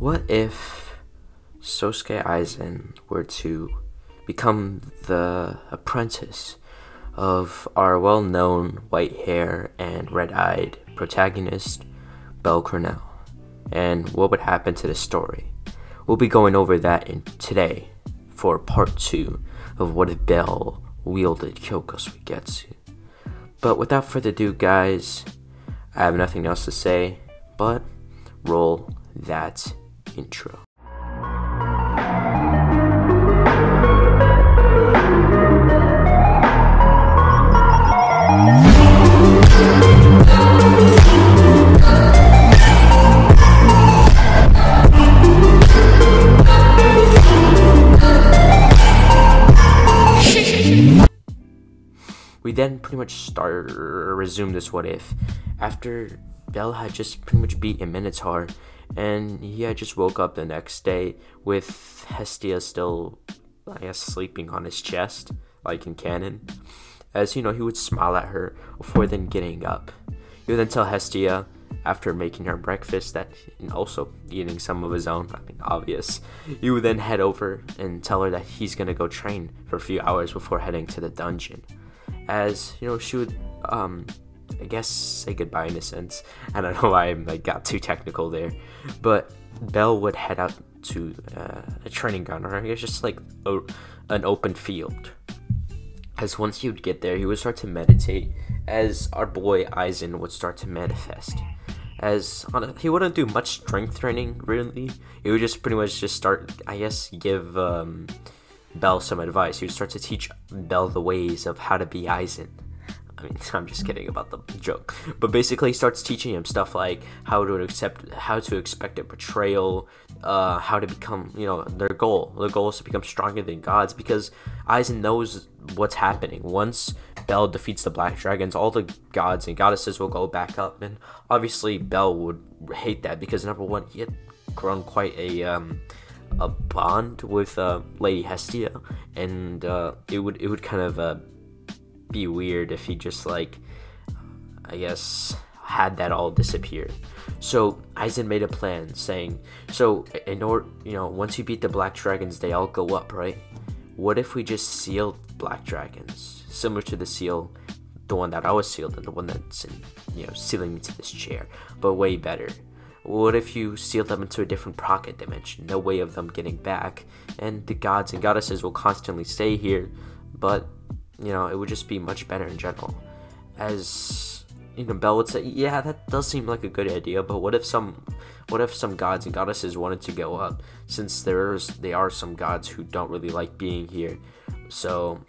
What if Sosuke Aizen were to become the apprentice of our well-known white hair and red-eyed protagonist, Belle Cornell? And what would happen to the story? We'll be going over that today for part 2 of What If Belle Wielded Kyoka Suigetsu. But without further ado, guys, I have nothing else to say, but roll that intro. We then pretty much resume this what if after Belle had just pretty much beat a Minotaur, and he had just woke up the next day with Hestia still, I guess, sleeping on his chest, like in canon. As you know, he would smile at her before then getting up. He would then tell Hestia, after making her breakfast, that, and also eating some of his own, I mean, obvious, he would then head over and tell her that he's gonna go train for a few hours before heading to the dungeon. As you know, she would I guess say goodbye in a sense. I don't know why I got too technical there, but Belle would head out to a training ground, or I guess just like an open field. As once he would get there, he would start to meditate, as our boy Aizen would start to manifest. As he wouldn't do much strength training, really. He would just pretty much just start, I guess, give Belle some advice. He would start to teach Belle the ways of how to be Aizen. I mean, I'm just kidding about the joke, but basically he starts teaching him stuff like how to expect a betrayal, how to become, you know, their goal is to become stronger than gods, because Aizen knows what's happening. Once Belle defeats the black dragons, all the gods and goddesses will go back up, and obviously Belle would hate that, because number one, he had grown quite a bond with Lady Hestia, and it would kind of be weird if he just, like, I guess, had that all disappear. So Aizen made a plan, saying, so in order, you know, once you beat the black dragons, they all go up, right? What if we just sealed black dragons, similar to the seal, the one that I was sealed, and the one that's in, you know, sealing me to this chair, but way better? What if you sealed them into a different pocket dimension, no way of them getting back, and the gods and goddesses will constantly stay here, but, you know, it would just be much better in general. As, you know, Belle would say, yeah, that does seem like a good idea, but what if some gods and goddesses wanted to go up, since they are some gods who don't really like being here? So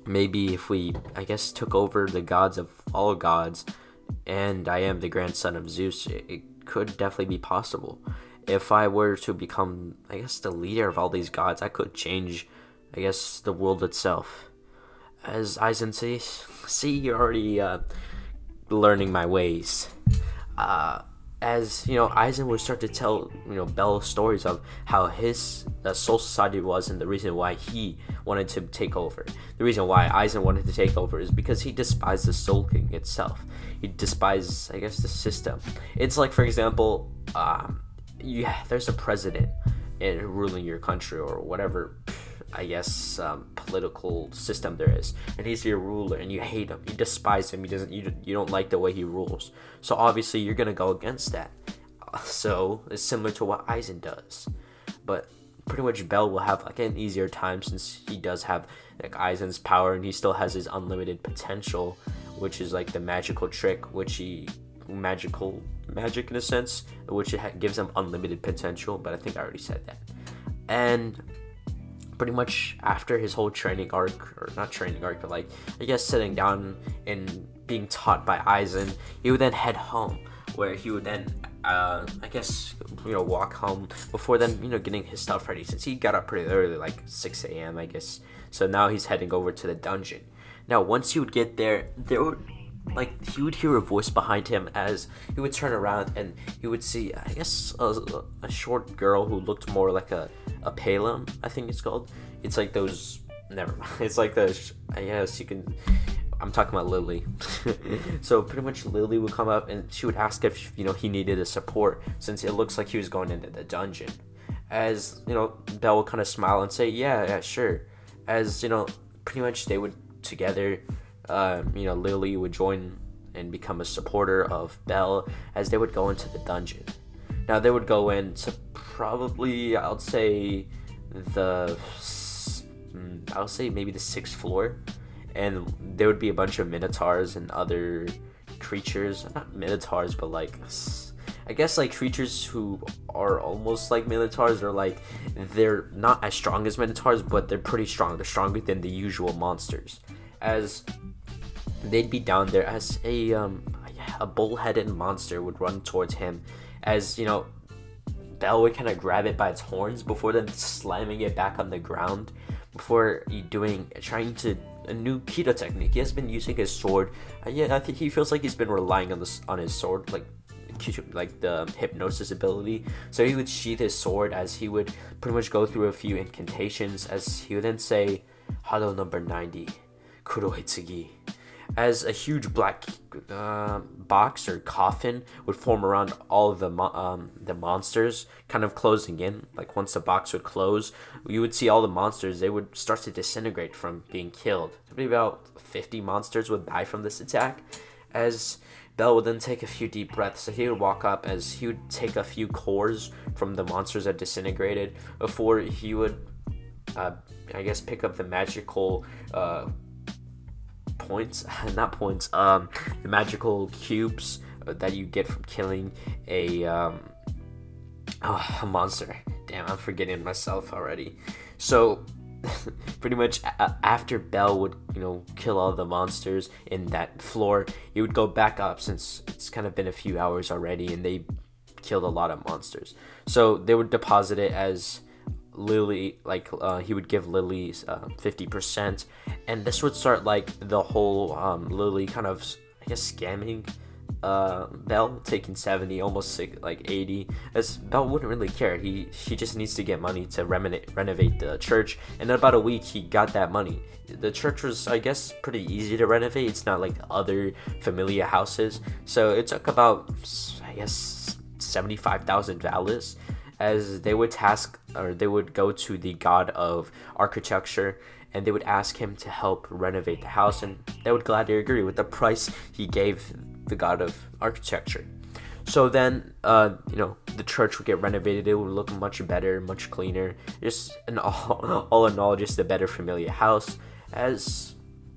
maybe if we, I guess, took over the gods of all gods, and I am the grandson of Zeus, it could definitely be possible. If I were to become, I guess, the leader of all these gods, I could change, I guess, the world itself. As Aizen says, see, you're already learning my ways. As, you know, Aizen would start to tell, you know, Belle stories of how his soul society was, and the reason why he wanted to take over. The reason why Aizen wanted to take over is because he despised the Soul King itself. He despised, I guess, the system. It's like, for example, there's a president ruling your country, or whatever, I guess, political system there is, and he's your ruler, and you hate him, you despise him, you don't like the way he rules, so obviously you're gonna go against that. So it's similar to what Aizen does, but pretty much Belle will have like an easier time, since he does have like Aizen's power, and he still has his unlimited potential, which is like the magical trick, magic in a sense, which gives him unlimited potential, but I think I already said that. And pretty much after his whole training arc, or not training arc, but like, I guess, sitting down and being taught by Aizen, he would then head home, where he would then, I guess, you know, walk home before then, you know, getting his stuff ready, since he got up pretty early, like 6 a.m. I guess. So now he's heading over to the dungeon. Now, once he would get there, he would hear a voice behind him, as he would turn around and he would see, I guess, a short girl who looked more like a Palem, I think it's called. It's like those, never mind. It's like those, I guess you can, I'm talking about Lily. So pretty much Lily would come up and she would ask if, he needed a support, since it looks like he was going into the dungeon. As, Belle would kind of smile and say, yeah, sure. As, pretty much they would together, Lily would join and become a supporter of Belle as they would go into the dungeon. Now they would go into probably, I would say maybe the 6th floor, and there would be a bunch of minotaurs and other creatures, not minotaurs, but like, I guess like creatures who are almost like minotaurs, or like they're not as strong as minotaurs, but they're pretty strong. They're stronger than the usual monsters. As they'd be down there, as a bull-headed monster would run towards him, as Belle would kind of grab it by its horns before then slamming it back on the ground, before trying to a new Keto technique. He has been using his sword. I think he feels like he's been relying on his sword, like the hypnosis ability. So he would sheath his sword as he would pretty much go through a few incantations, as he would then say, Hado number 90, Kurohitsugi. As a huge black box or coffin would form around all of the monsters, kind of closing in. Like once the box would close, you would see all the monsters. They would start to disintegrate from being killed. Maybe about 50 monsters would die from this attack. As Belle would then take a few deep breaths. So he would walk up as he would take a few cores from the monsters that disintegrated before he would, pick up the magical the magical cubes that you get from killing a monster. Damn, I'm forgetting myself already. So pretty much after Belle would kill all the monsters in that floor, he would go back up, since it's kind of been a few hours already and they killed a lot of monsters. So they would deposit it as Lily, he would give Lily 50%, and this would start the whole Lily kind of, scamming Belle, taking 70, almost 80, as Belle wouldn't really care. She just needs to get money to renovate the church, and in about a week he got that money. The church was, pretty easy to renovate. It's not like other familiar houses, so it took about 75,000 valas. As they would go to the god of architecture, and they would ask him to help renovate the house, and they would gladly agree with the price he gave the god of architecture. So then, the church would get renovated. It would look much better, much cleaner. Just all in all, just a better familiar house. As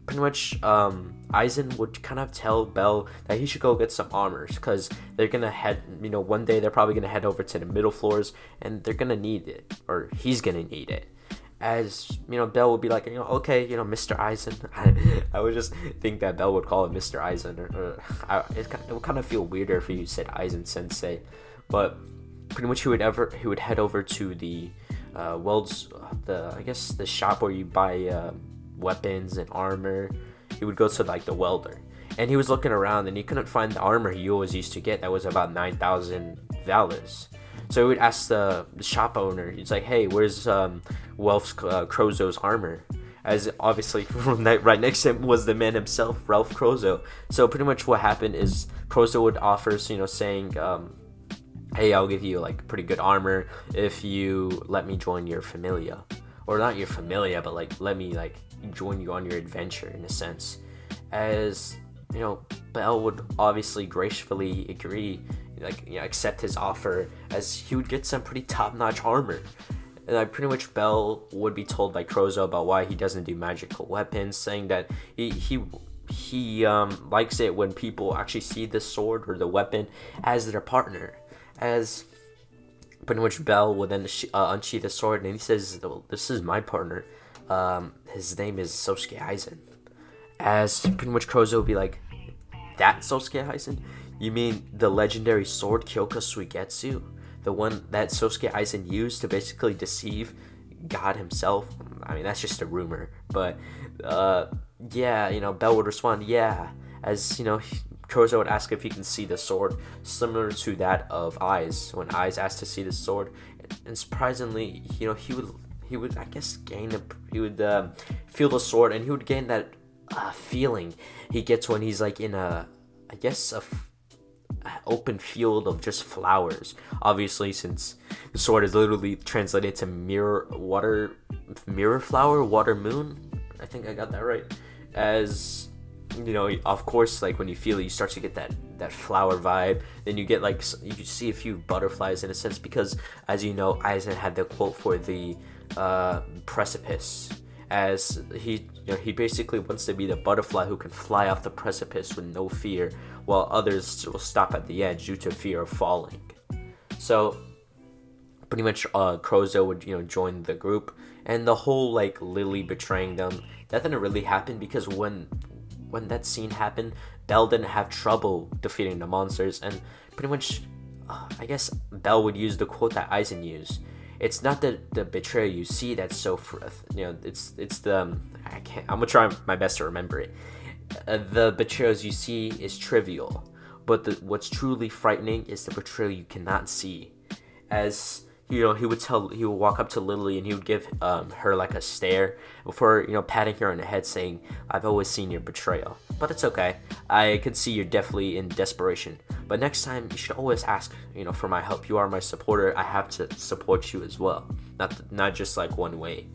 pretty much, Aizen would kind of tell Belle that he should go get some armors, because they're gonna head, one day they're probably gonna head over to the middle floors, and they're gonna need it, or he's gonna need it. As Belle would be like, okay, Mr. Aizen. I would just think that Belle would call him Mr. Aizen, it would kind of feel weirder if you said Aizen Sensei. But pretty much he would head over to the the shop where you buy weapons and armor. He would go to the welder, and he was looking around and he couldn't find the armor he always used to get that was about 9,000 valas. So he would ask the shop owner, he's like, hey, where's Ralph Crozo's armor? As obviously right next to him was the man himself, Ralph Crozo. So pretty much what happened is Crozo would offer, saying, hey, I'll give you pretty good armor if you let me join your familia. Or not your familia, but let me join you on your adventure, in a sense. As Belle would obviously gracefully agree, accept his offer, as he would get some pretty top-notch armor. And pretty much Belle would be told by Crozo about why he doesn't do magical weapons, saying that he likes it when people actually see the sword or the weapon as their partner. As pretty much Belle would then unsheath the sword, and he says, this is my partner. His name is Sosuke Aizen. As pretty much Crozo would be like, that Sosuke Aizen? You mean the legendary sword Kyoka Suigetsu? The one that Sosuke Aizen used to basically deceive God himself? I mean, that's just a rumor. But, Belle would respond, yeah. As, Crozo would ask if he can see the sword, similar to that of Aiz. When Aiz asked to see the sword, and surprisingly, he would feel the sword, and he would gain that feeling he gets when he's like in a, I guess, open field of just flowers. Obviously, since the sword is literally translated to mirror flower, water moon. I think I got that right. As you know, of course, like when you feel it, you start to get that flower vibe. Then you get like, you can see a few butterflies in a sense, because as you know, Aizen had the quote for the precipice, as he basically wants to be the butterfly who can fly off the precipice with no fear, while others will stop at the edge due to fear of falling. So pretty much Krozo would join the group, and the whole like Lily betraying them, that didn't really happen, because when that scene happened, Bell didn't have trouble defeating the monsters, and pretty much I guess Bell would use the quote that Aizen used. It's not the betrayal you see that's so it's the I'm gonna try my best to remember it. The betrayals you see is trivial, but what's truly frightening is the betrayal you cannot see. As he would walk up to Lily and he would give her like a stare before patting her on the head, saying, "I've always seen your betrayal, but it's okay. I can see you're definitely in desperation. But next time you should always ask for my help. You are my supporter. I have to support you as well, not just like one way."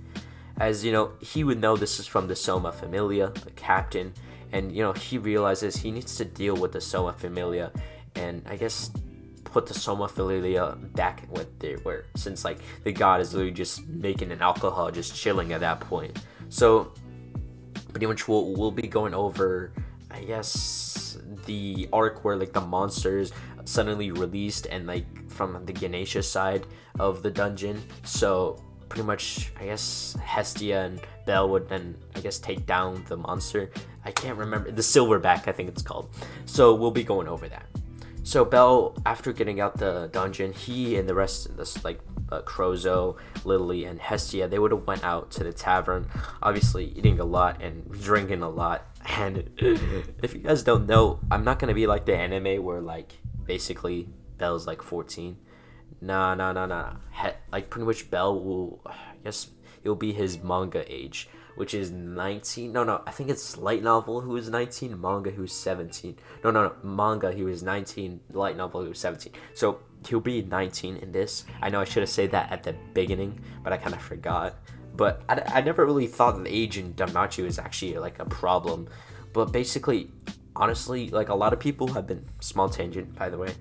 As he would know this is from the Soma Familia, the captain, and he realizes he needs to deal with the Soma Familia, and I guess put the Soma Familia back what they were, since like the god is literally just making an alcohol, just chilling at that point. So pretty much we'll be going over, I guess, the arc where like the monsters suddenly released, and like from the Ganesha side of the dungeon. So pretty much, I guess, Hestia and Bell would then, I guess, take down the monster. I can't remember, the Silverback, I think it's called. So we'll be going over that. So Bell, after getting out the dungeon, he and the rest of this, like Krozo, Lily, and Hestia, they would have went out to the tavern, obviously eating a lot and drinking a lot. And if you guys don't know, I'm not gonna be like the anime where like basically Bell's like 14. Nah. Like pretty much Bell will, I guess, it'll be his manga age, which is 19. No, I think it's light novel who is 19, manga who's 17. No, manga he was 19, light novel who was 17. So he'll be 19 in this. I know I should have said that at the beginning, but I kind of forgot. But I never really thought that the age in Danmachi was actually like a problem. But basically, honestly, like a lot of people have been, small tangent by the way,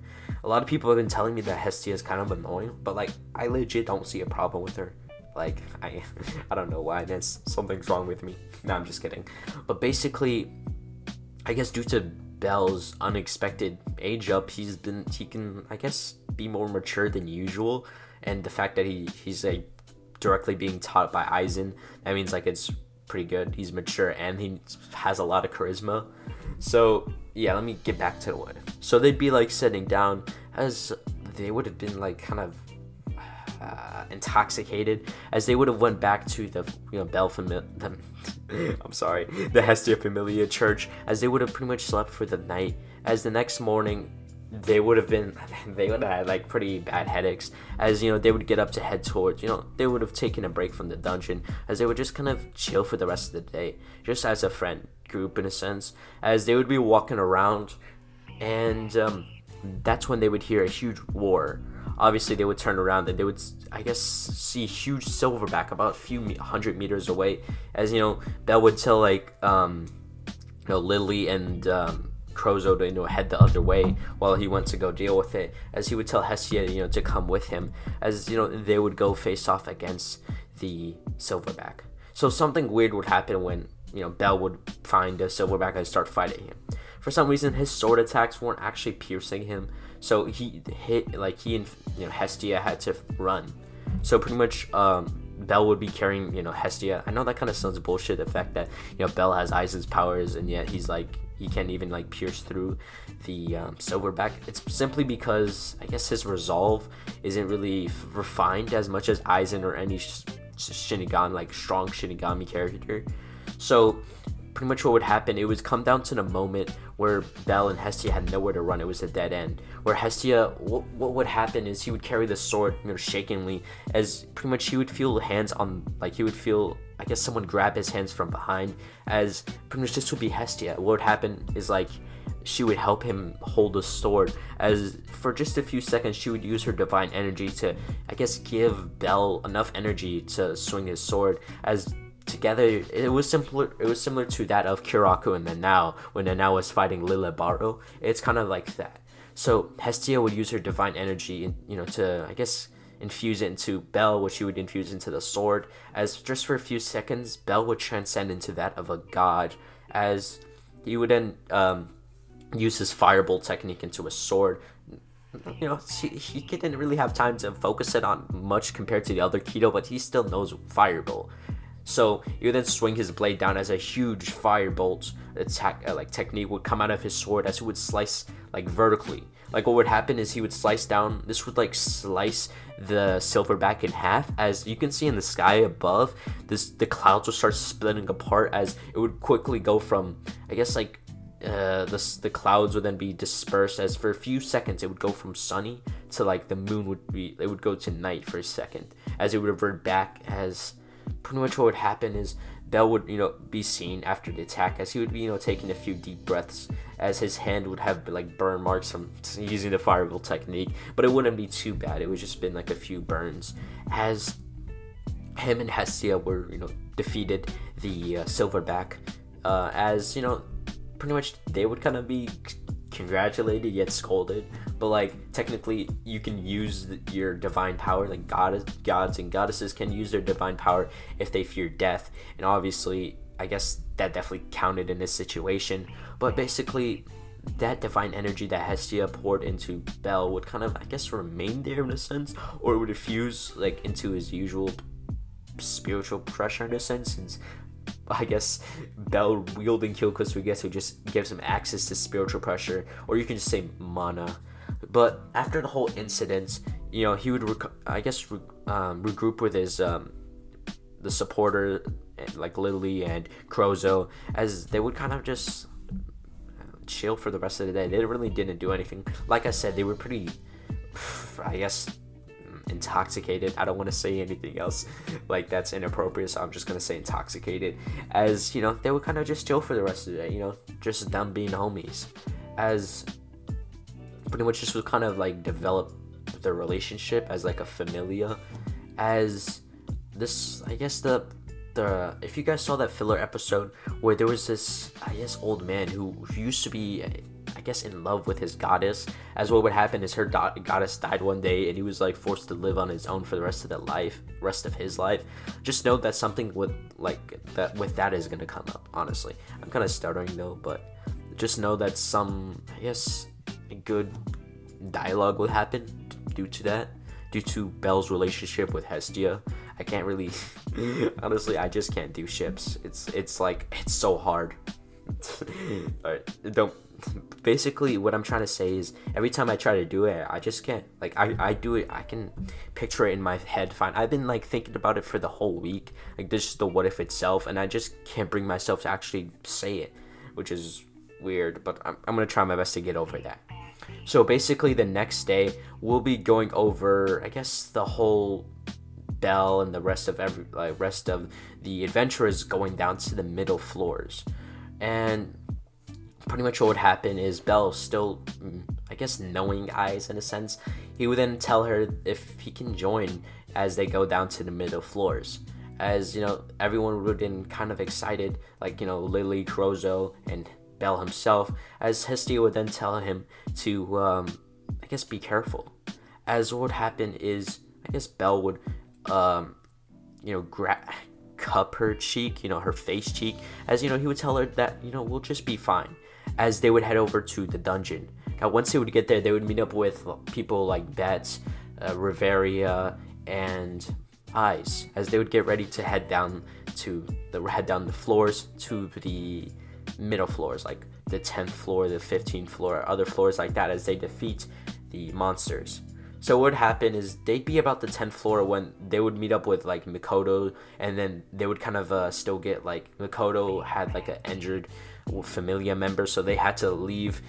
a lot of people have been telling me that Hestia is kind of annoying, but like I legit don't see a problem with her. Like I don't know why, something's wrong with me. No, I'm just kidding. But basically, I guess due to Bell's unexpected age up, he can, I guess, be more mature than usual, and the fact that he's like directly being taught by Aizen, that means like it's pretty good. He's mature and he has a lot of charisma. So yeah, let me get back to it. So they'd be like sitting down, as they would have been like kind of intoxicated, as they would have went back to the the Hestia Familia church, as they would have pretty much slept for the night. As the next morning they would have had like pretty bad headaches, as they would get up to head towards, they would have taken a break from the dungeon, as they would just kind of chill for the rest of the day, just as a friend group in a sense, as they would be walking around, and that's when they would hear a huge roar. Obviously they would turn around and they would, I guess, see a huge silverback about a few 100 meters away, as Bell would tell like Lily and Krozo to head the other way while he went to go deal with it, as he would tell Hestia to come with him, as they would go face off against the silverback. So something weird would happen when Bell would find the silverback and start fighting him. For some reason his sword attacks weren't actually piercing him, so he and Hestia had to run. So pretty much Bell would be carrying Hestia. I know that kind of sounds bullshit, the fact that Bell has Aizen's powers and yet he can't even like pierce through the silverback. It's simply because I guess his resolve isn't really refined as much as Aizen or any Shinigami, like strong Shinigami character. So pretty much what would happen, it would come down to the moment where Bell and Hestia had nowhere to run. It was a dead end, where Hestia, what would happen is he would carry the sword shakingly, as pretty much he would feel hands on, like he would feel I guess someone grab his hands from behind, as pretty much this would be Hestia. What would happen is like she would help him hold the sword, as for just a few seconds she would use her divine energy to, I guess, give Bell enough energy to swing his sword, as together it was similar to that of Kiraku and Nanao when Nanao was fighting Lilibaro. It's kind of like that. So Hestia would use her divine energy, to, I guess, infuse it into Bell, which she would infuse into the sword, as just for a few seconds Bell would transcend into that of a god, as he would then use his firebolt technique into a sword. He didn't really have time to focus it on much compared to the other Kido, but he still knows firebolt. So he would then swing his blade down, as a huge firebolt attack technique would come out of his sword, as he would slice vertically. What would happen is he would slice down. This would slice the silverback in half, as you can see in the sky above. The clouds would start splitting apart, as it would quickly go from, I guess, the clouds would then be dispersed, as for a few seconds it would go from sunny to the moon would go to night for a second, as it would revert back. As pretty much what would happen is Bell would be seen after the attack, as he would be taking a few deep breaths, as his hand would have burn marks from using the firebolt technique, but it wouldn't be too bad. It would just been a few burns, as him and Hestia were defeated the silverback, as pretty much they would kind of be congratulated yet scolded, but technically you can use your divine power. Gods and goddesses can use their divine power if they fear death, and obviously I guess that definitely counted in this situation. But basically that divine energy that Hestia poured into Bell would kind of, I guess, remain there in a sense, or it would diffuse into his usual spiritual pressure in a sense, since I guess Bell wielding Kyoka Suigetsu just gives him access to spiritual pressure, or you can just say mana. But after the whole incident, he would regroup with his the supporter, Lily and Krozo, as they would kind of just chill for the rest of the day. They really didn't do anything. Like I said, they were pretty, I guess, intoxicated. I don't want to say anything else that's inappropriate, so I'm just gonna say intoxicated, as they would kind of just chill for the rest of the day, just them being homies, as pretty much just would kind of develop their relationship as a familia. As this, I guess, the if you guys saw that filler episode where there was this, I guess, old man who used to be, I guess, in love with his goddess, as what would happen is her goddess died one day and he was forced to live on his own for the rest of his life. Just know that something with that is gonna come up. Honestly, I'm kind of stuttering though, but just know that some, I guess, a good dialogue would happen due to Bell's relationship with Hestia. I can't really honestly, I just can't do ships. It's so hard. Alright, basically what I'm trying to say is every time I try to do it, I just can't. I do it, I can picture it in my head fine. I've been thinking about it for the whole week, this is the what if itself, and I just can't bring myself to actually say it, which is weird, but I'm gonna try my best to get over that. So basically the next day we'll be going over, I guess, the whole Bell and the rest of the adventurers going down to the middle floors. And pretty much what would happen is Bell, still, I guess, knowing Aizen in a sense, he would then tell her if he can join as they go down to the middle floors. As everyone would have been kind of excited, Lily, Krozo, and Bell himself, as Hestia would then tell him to, I guess, be careful. As what would happen is, I guess, Bell would cup her cheek, her face cheek, as he would tell her that we'll just be fine, as they would head over to the dungeon. Now once they would get there, they would meet up with people like Bets, Riveria, and Eyes, as they would get ready to head down the floors to the middle floors, the 10th floor, the 15th floor, other floors like that, as they defeat the monsters. So what would happen is they'd be about the 10th floor when they would meet up with Mikoto, and then they would kind of still get Mikoto had an injured familia members, so they had to leave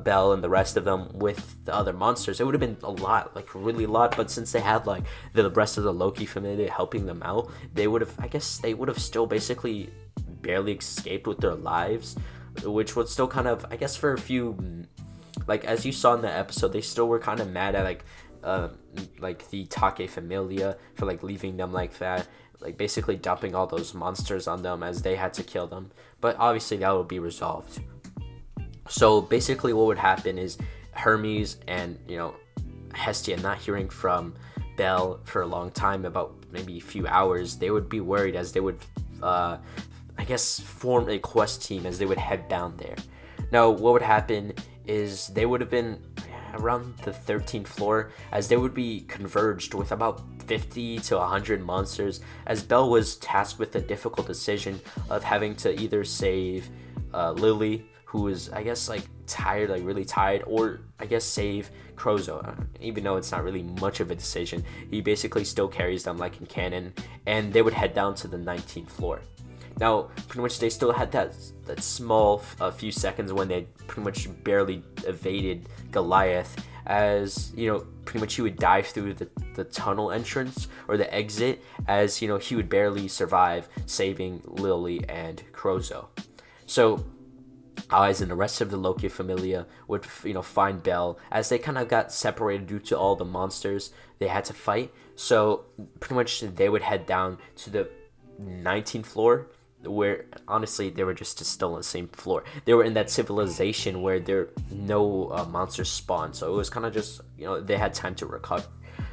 Bell and the rest of them with the other monsters. It would have been a lot, like really a lot, but since they had like the rest of the Loki familia helping them out, they would have still basically barely escaped with their lives, which would still kind of, I guess, for a few, like as you saw in the episode, they still were kind of mad at like the Take familia for like leaving them like that, like basically dumping all those monsters on them as they had to kill them. But obviously that would be resolved. So basically what would happen is Hermes and, you know, Hestia not hearing from Bell for a long time, about maybe a few hours, they would be worried as they would I guess form a quest team as they would head down there. Now what would happen is they would have been around the 13th floor as they would be converged with about 50 to 100 monsters, as Bell was tasked with the difficult decision of having to either save Lily, who is, I guess, like tired, like really tired, or I guess save Krozo. Even though it's not really much of a decision, he basically still carries them like in canon, and they would head down to the 19th floor. Now, pretty much they still had that small few seconds when they pretty much barely evaded Goliath, as, you know, pretty much he would dive through the tunnel entrance or the exit, as, you know, he would barely survive saving Lily and Krozo. So Aizen and the rest of the Loki familia would, you know, find Bell as they kind of got separated due to all the monsters they had to fight. So pretty much they would head down to the 19th floor, where honestly they were just still on the same floor. They were in that civilization where there no monsters spawn, so it was kind of just, you know, they had time to recover.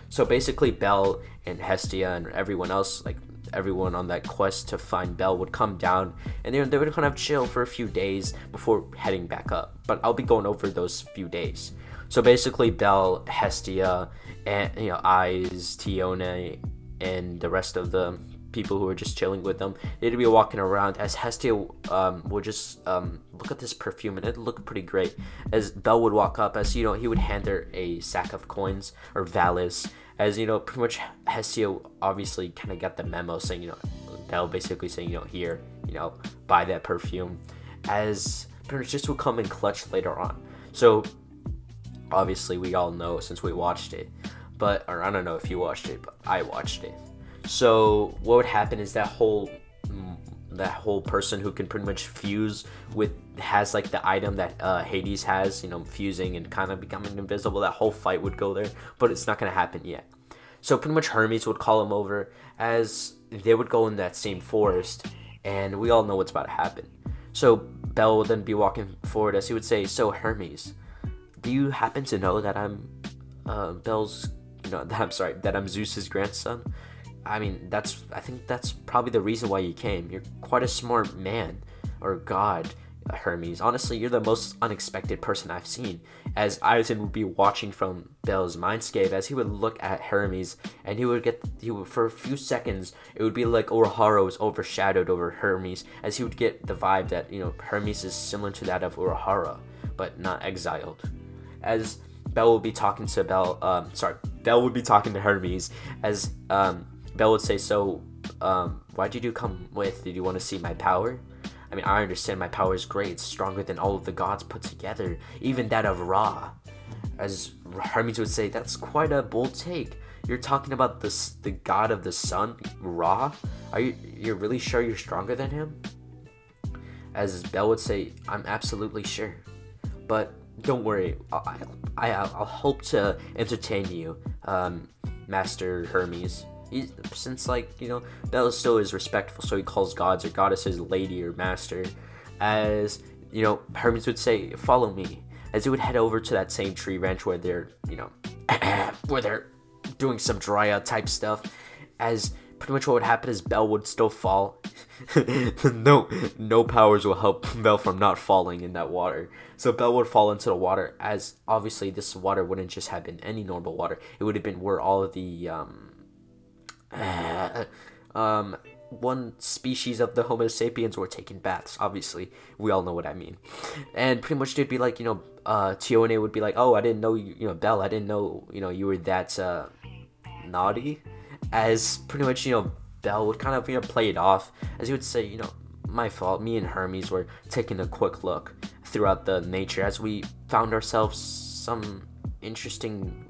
So basically Bell and Hestia and everyone else, like everyone on that quest to find Bell, would come down, and they would kind of chill for a few days before heading back up. But I'll be going over those few days. So basically Bell, Hestia, and, you know, Aizen, Tione, and the rest of the people who were just chilling with them, they'd be walking around as Hestia would just look at this perfume, and it looked pretty great, as Bell would walk up, as, you know, he would hand her a sack of coins or valis, as, you know, pretty much Hestia obviously kind of got the memo saying, you know, Bell basically saying, you know, here, you know, buy that perfume, as pretty much just would come in clutch later on. So obviously we all know since we watched it, or I don't know if you watched it, but I watched it. So what would happen is that whole person who can pretty much fuse with, has like the item that Hades has, you know, fusing and kind of becoming invisible, that whole fight would go there, but it's not going to happen yet. So pretty much Hermes would call him over, as they would go in that same forest, and we all know what's about to happen. So Bell would then be walking forward, as he would say, "So Hermes, do you happen to know that I'm that I'm Zeus's grandson? I mean, I think that's probably the reason why you came. You're quite a smart man, or god, Hermes. Honestly, you're the most unexpected person I've seen." As Aizen would be watching from Bell's mindscape, as he would look at Hermes, and he would for a few seconds, it would be like Urahara was overshadowed over Hermes, as he would get the vibe that, you know, Hermes is similar to that of Urahara, but not exiled. As Bell would be talking to Bell would be talking to Hermes, as Bell would say, "So, why did you come with? Did you want to see my power? I mean, I understand my power is great. It's stronger than all of the gods put together, even that of Ra." As Hermes would say, "That's quite a bold take. You're talking about the god of the sun, Ra? You're really sure you're stronger than him?" As Bell would say, "I'm absolutely sure. But don't worry, I'll hope to entertain you, Master Hermes." Since, like, you know, Bell still is respectful, so he calls gods or goddesses lady or master. As, you know, Hermes would say, "Follow me," as he would head over to that same tree ranch where they're, you know, where they're doing some Dryad type stuff. As pretty much what would happen is Bell would still fall. No powers will help Bell from not falling in that water. So Bell would fall into the water, as obviously this water wouldn't just have been any normal water. It would have been where all of the one species of the Homo sapiens were taking baths. Obviously, we all know what I mean. And pretty much they'd be like, you know, Tione would be like, "Oh, I didn't know you know, Bell, I didn't know, you know, you were that naughty." As pretty much, you know, Bell would kind of, you know, play it off, as he would say, you know, my fault. Me and Hermes were taking a quick look throughout the nature as we found ourselves an interesting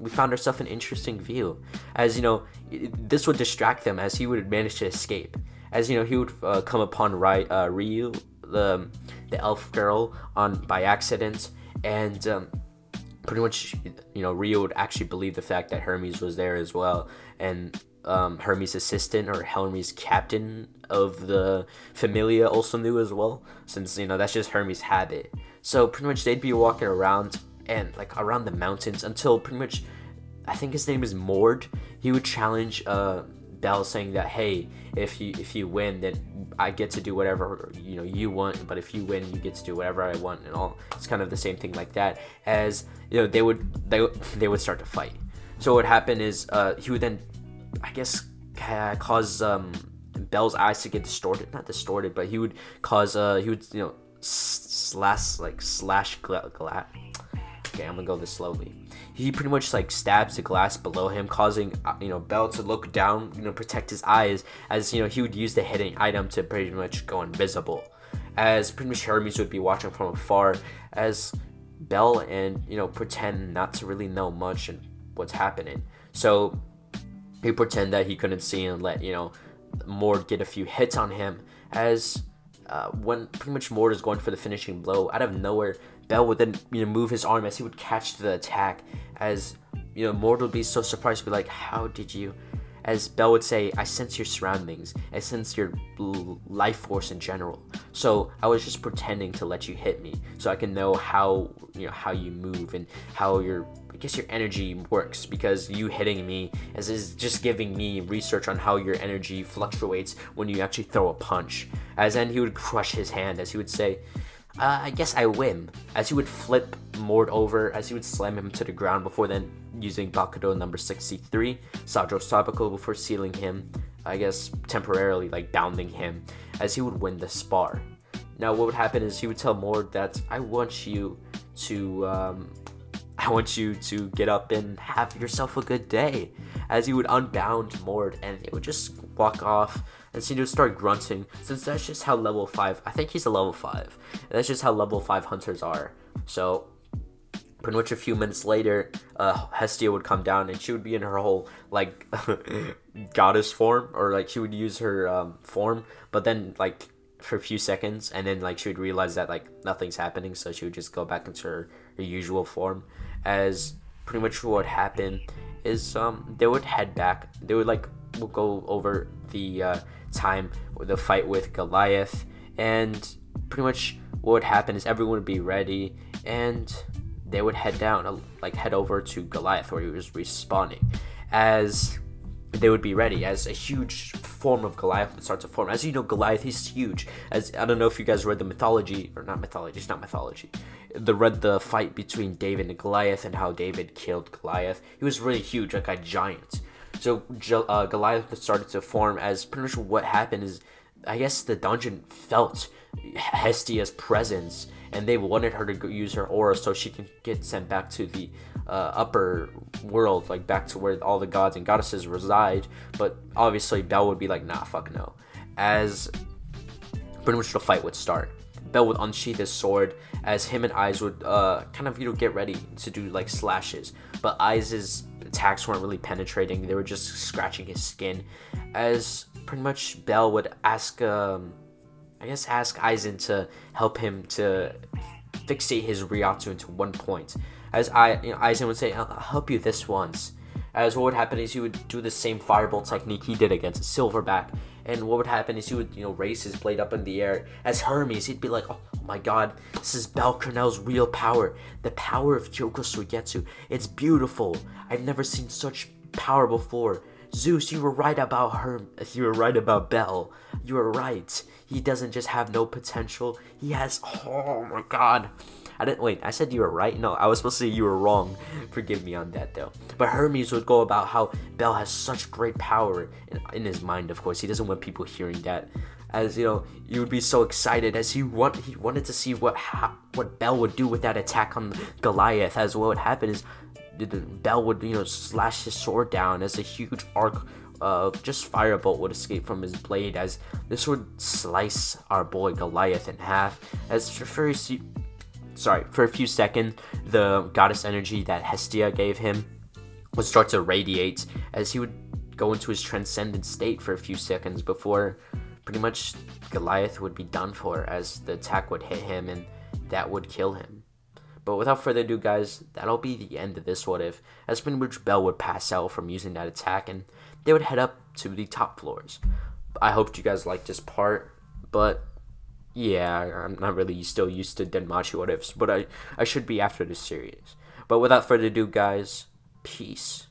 view. As this would distract them as he would manage to escape. As he would come upon Ryu, the elf girl, by accident, and pretty much Ryu would actually believe the fact that Hermes was there as well, and Hermes' assistant or Hermes' captain of the Familia also knew as well, since that's just Hermes' habit. So pretty much they'd be walking around and around the mountains until pretty much, I think his name is Mord. He would challenge Bell, saying that, hey, if you win, then I get to do whatever you want, but if you win, you get to do whatever I want, and all. It's kind of the same thing like that. As they would start to fight. So what happened is he would then, I guess, cause Bell's eyes to get not distorted, but he would cause slash glass. Okay, I'm gonna go this slowly. He pretty much stabs the glass below him, causing Bell to look down, protect his eyes, as he would use the hidden item to pretty much go invisible. As pretty much Hermes would be watching from afar, as Bell and pretend not to really know much and what's happening. So he pretend that he couldn't see and let Mord get a few hits on him. As when pretty much Mord is going for the finishing blow, out of nowhere, Bell would then move his arm as he would catch the attack. As Mord would be so surprised, be like, how did you? As Bell would say, I sense your surroundings, I sense your life force in general, so I was just pretending to let you hit me so I can know how you move and how your energy works, because you hitting me is just giving me research on how your energy fluctuates when you actually throw a punch. As then he would crush his hand, as he would say, I guess I win. As he would flip Mord over, as he would slam him to the ground before then using Bakudo number 63, Sajo Sabako, before sealing him, I guess temporarily bounding him, as he would win the spar. Now what would happen is he would tell Mord that I want you to get up and have yourself a good day, as he would unbound Mord and it would just walk off, and so he would start grunting, since that's just how level 5, I think he's a level 5, that's just how level 5 hunters are. So pretty much a few minutes later, Hestia would come down, and she would be in her whole goddess form, or she would use her form, but then for a few seconds, and then she would realize that nothing's happening, so she would just go back into her usual form. As pretty much what happened is they would head back. They would we'll go over the the fight with Goliath, and pretty much what would happen is everyone would be ready, and they would head down, head over to Goliath where he was respawning. As they would be ready, as a huge form of Goliath would start to form. As Goliath, he's huge. As I don't know if you guys read the mythology, or not mythology, it's not mythology. Read the fight between David and Goliath, and how David killed Goliath. He was really huge, like a giant. So Goliath started to form. As pretty much what happened is, I guess the dungeon felt Hestia's presence, and they wanted her to use her aura so she can get sent back to the upper world, back to where all the gods and goddesses reside. But obviously Bell would be like, nah, fuck no. As pretty much the fight would start, Bell would unsheath his sword, as him and Aiz would kind of get ready to do slashes, but Aiz's attacks weren't really penetrating. They were just scratching his skin. As pretty much Bell would ask Aizen to help him to fixate his Ryatsu into one point. As Aizen would say, I'll help you this once. As what would happen is he would do the same fireball technique he did against Silverback, and what would happen is he would raise his blade up in the air. As Hermes, he'd be like, oh my god, this is Bell Cornell's real power, the power of Kyoka Suigetsu. It's beautiful. I've never seen such power before. Zeus, you were right about You were right about Bell. You were right. He doesn't just have no potential. He has. Oh my god. I said you were right? No, I was supposed to say you were wrong. Forgive me on that though. But Hermes would go about how Bell has such great power in his mind, of course. He doesn't want people hearing that. As you would be so excited, as he wanted to see what Bell would do with that attack on Goliath. As what would happen is Bell would, slash his sword down as a huge arc of just firebolt would escape from his blade, as this would slice our boy Goliath in half. As for a few seconds, the goddess energy that Hestia gave him would start to radiate, as he would go into his transcendent state for a few seconds before pretty much Goliath would be done for, as the attack would hit him and that would kill him. But without further ado, guys, that'll be the end of this what if, as pretty much Bell would pass out from using that attack and they would head up to the top floors. I hope you guys liked this part, but yeah, I'm not really still used to Denmachi what ifs, but I should be after this series. But without further ado, guys, peace.